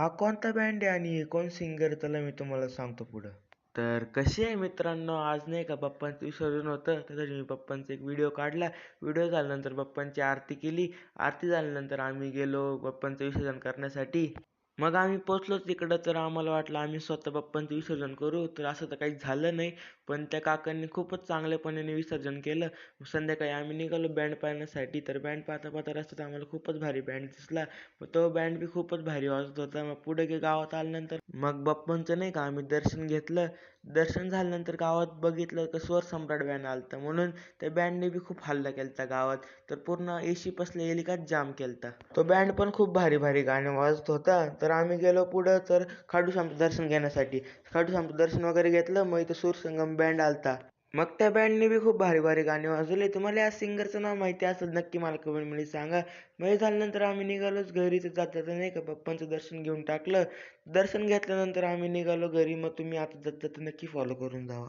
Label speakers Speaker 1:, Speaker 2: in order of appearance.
Speaker 1: हा कोणता बँड आहे आणि कोण सिंगर त्याला मी तुम्हाला सांगतो पुढं. तर कशी आहे मित्रांनो, आज नाही का बाप्पांचं विसर्जन होतं, त्यासाठी मी बाप्पांचा एक व्हिडिओ काढला. व्हिडिओ झाल्यानंतर बाप्पांची आरती केली. आरती झाल्यानंतर आम्ही गेलो बाप्पांचं विसर्जन करण्यासाठी. मग आम्ही पोचलो तिकडं, तर आम्हाला वाटलं आम्ही स्वतः बाप्पांचं विसर्जन करू, तर असं तर काही झालं नाही. पण त्या काकांनी खूपच चांगल्यापणाने विसर्जन केलं. संध्याकाळी आम्ही निघालो बँड पाहण्यासाठी. तर बँड पाहता पाहता रस्त्यात आम्हाला खूपच भारी बँड दिसला. तो बँड बी खूपच भारी वाजत होता. मग पुढे गावात आल्यानंतर मग बाप्पांचं नाही का आम्ही दर्शन घेतलं. दर्शन झाल्यानंतर गावात बघितलं की स्वर सम्राट बँड आलता, म्हणून त्या बँडने बी खूप हल्ला केलता गावात. तर पूर्ण एसी पसल्या एलिकाच जाम केलता. तो बँड पण खूप भारी भारी गाणे वाजत होता. तर आम्ही गेलो पुढं तर खाटूश्यामचं दर्शन घेण्यासाठी. खाटूश्यामचं दर्शन वगैरे घेतलं. मग इथं सूरसंगम बँड आलता. मग त्या बँडने बी खूप भारी भारी गाणे वाजवले. तुम्हाला या सिंगरचं नाव माहिती असेल नक्की मला कमेंटमध्ये सांगा. मग हे झाल्यानंतर आम्ही निघालोच घरी. तर जाता नाही का बाप्पांचं दर्शन घेऊन टाकलं. दर्शन घेतल्यानंतर आम्ही निघालो घरी. मग तुम्ही आता जाता नक्की फॉलो करून जावा.